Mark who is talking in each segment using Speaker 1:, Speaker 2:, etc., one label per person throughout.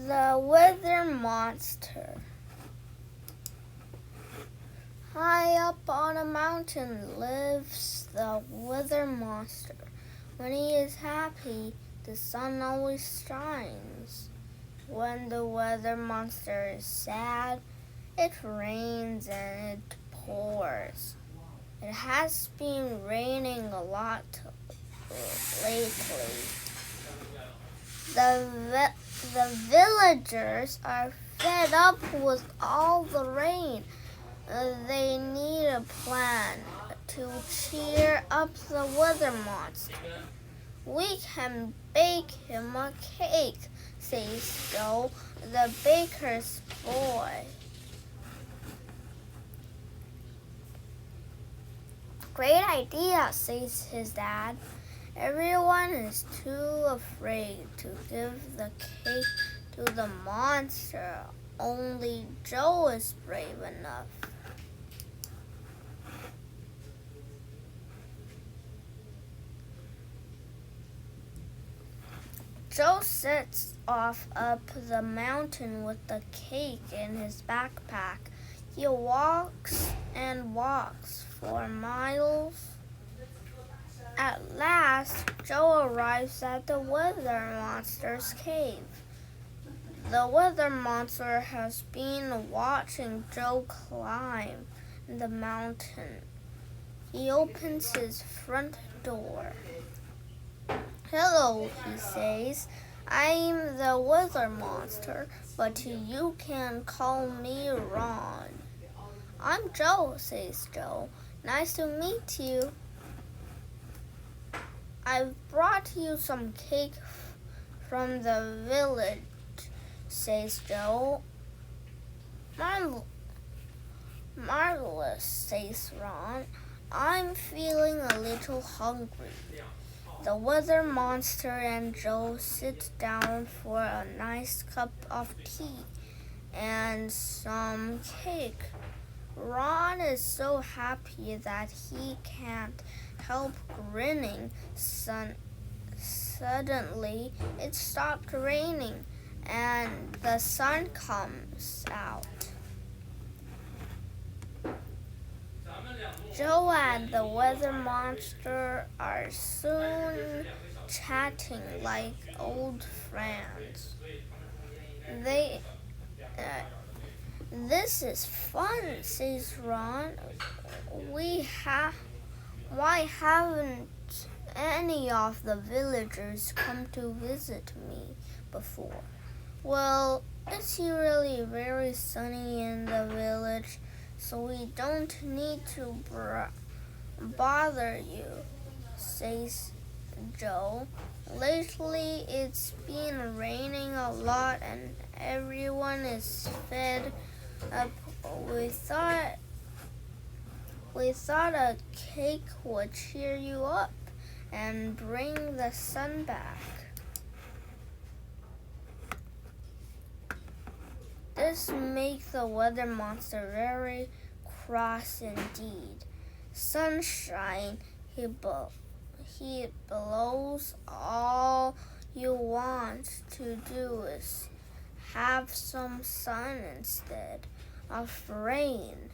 Speaker 1: The Weather Monster. High up on a mountain lives the Weather Monster. When he is happy, the sun always shines. When the Weather Monster is sad, it rains and it pours. It has been raining a lot lately. The villagers are fed up with all the rain. They need a plan to cheer up the Weather Monster. We can bake him a cake, says Joe, the baker's boy. Great idea, says his dad. Everyone is too afraid to give the cake to the monster. Only Joe is brave enough. Joe sets off up the mountain with the cake in his backpack. He walks and walks for miles. At last, Joe arrives at the Weather Monster's cave. The Weather Monster has been watching Joe climb the mountain. He opens his front door. "Hello," he says. "I'm the Weather Monster, but you can call me Ron." "I'm Joe," says Joe. "Nice to meet you." "I've brought you some cake from the village," says Joe. Marvelous, says Ron. "I'm feeling a little hungry." The Weather Monster and Joe sit down for a nice cup of tea and some cake. Ron is so happy that he can't help grinning. Suddenly, it stopped raining and the sun comes out. Joe and the Weather Monster are soon chatting like old friends. "This is fun," says Ron. Why haven't any of the villagers come to visit me before?" "Well, it's really very sunny in the village, so we don't need to bother you," says Joe. "Lately it's been raining a lot and everyone is fed up. We thought a cake would cheer you up and bring the sun back." This makes the Weather Monster very cross indeed. "Sunshine," he blows. "All you want to do is have some sun instead of rain."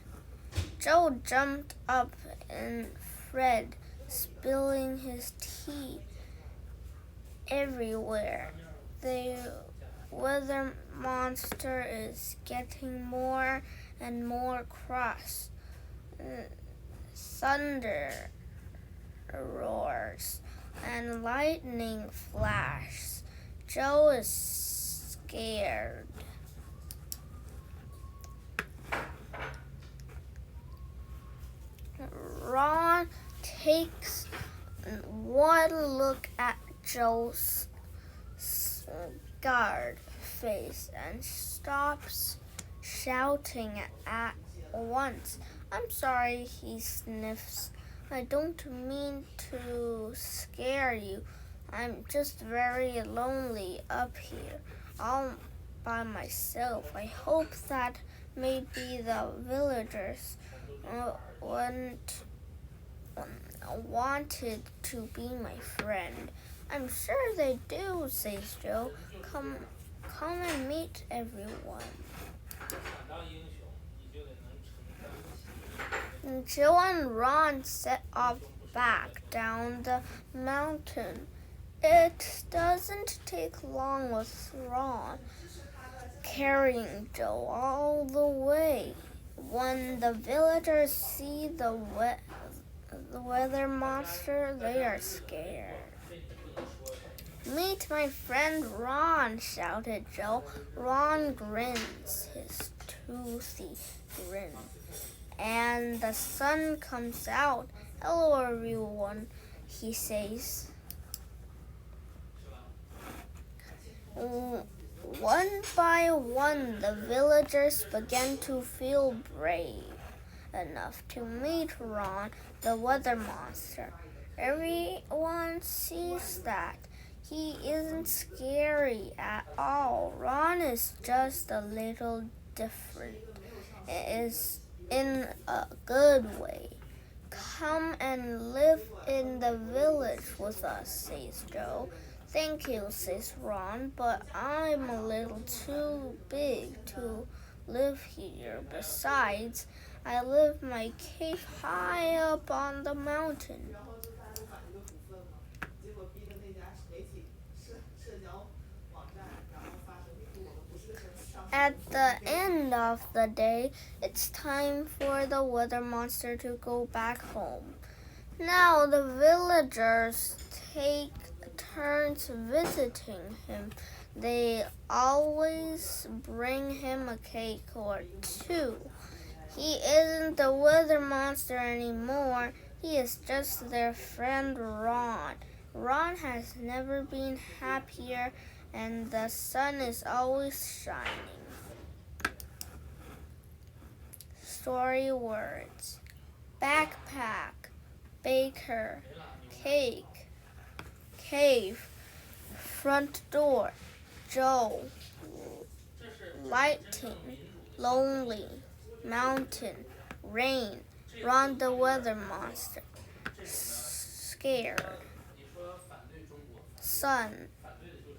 Speaker 1: Joe jumped up and fled, spilling his tea everywhere. The Weather Monster is getting more and more cross. Thunder roars and lightning flashes. Joe is scared. Ron takes one look at Joe's scarred face and stops shouting at once. "I'm sorry," he sniffs. "I don't mean to scare you. I'm just very lonely up here, all by myself. I hope that maybe the villagers wanted to be my friend." "I'm sure they do," says Joe. come and meet everyone. Jill and Ron set off back down the mountain. It doesn't take long with Ron carrying Joe all the way. When the villagers see the weather monster, they are scared. "Meet my friend Ron," shouted Joe. Ron grins his toothy grin, and the sun comes out. "Hello, everyone," he says. One by one, the villagers began to feel brave enough to meet Ron, the weather monster. Everyone sees that he isn't scary at all. Ron is just a little different. It is in a good way. "Come and live in the village with us," says Joe. "Thank you," says Ron, "but I'm a little too big to live here. Besides, I live my cave high up on the mountain." At the end of the day, it's time for the weather monster to go back home. Now the villagers take turns visiting him. They always bring him a cake or two. He isn't the weather monster anymore. He is just their friend Ron. Ron has never been happier, and the sun is always shining. Story words: backpack, baker, cake, cave, front door, Joe, lighting, lonely, mountain, rain, Ron the weather monster, scared, sun,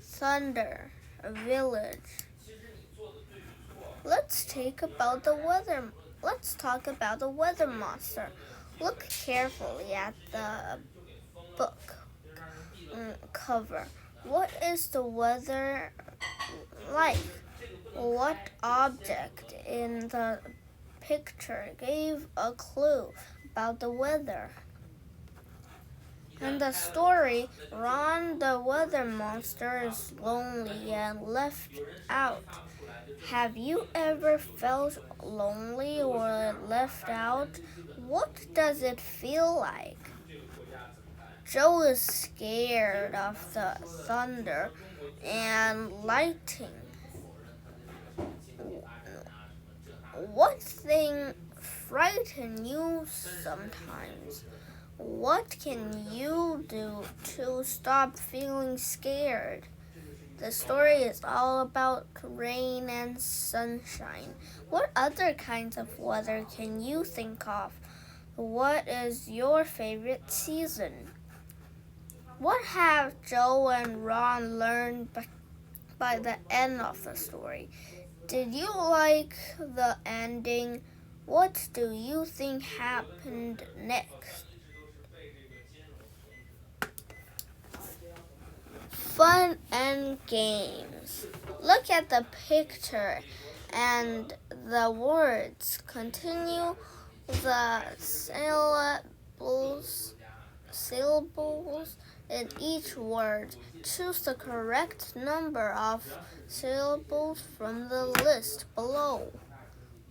Speaker 1: thunder, a village. Let's talk about the weather monster. Look carefully at the book cover. What is the weather like? What object in the picture gave a clue about the weather? In the story, Ron the weather monster is lonely and left out. Have you ever felt lonely or left out? What does it feel like? Joe is scared of the thunder and lightning. What thing frightens you sometimes? What can you do to stop feeling scared? The story is all about rain and sunshine. What other kinds of weather can you think of? What is your favorite season? What have Joe and Ron learned by the end of the story? Did you like the ending? What do you think happened next? Fun and games. Look at the picture and the words. Continue the syllables in each word. Choose the correct number of syllables from the list below.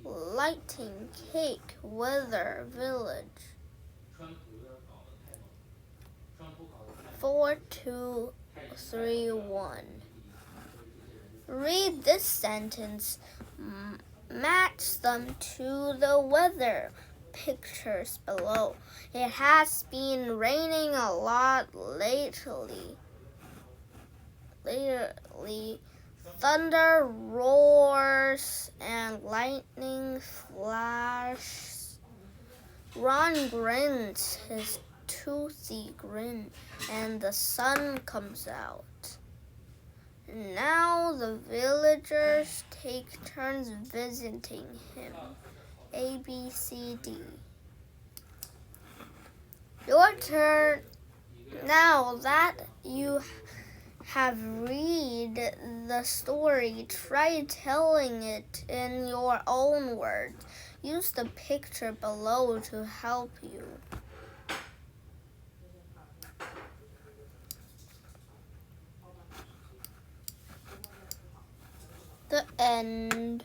Speaker 1: Lighting, cake, weather, village. 4, 2, 3, 1. Read this sentence. Match them to the weather pictures below. It has been raining a lot lately. Thunder roars and lightning flashes. Ron grins his toothy grin, and the sun comes out. Now the villagers take turns visiting him. A, B, C, D. Your turn. Now that you have read the story, try telling it in your own words. Use the picture below to help you. The end.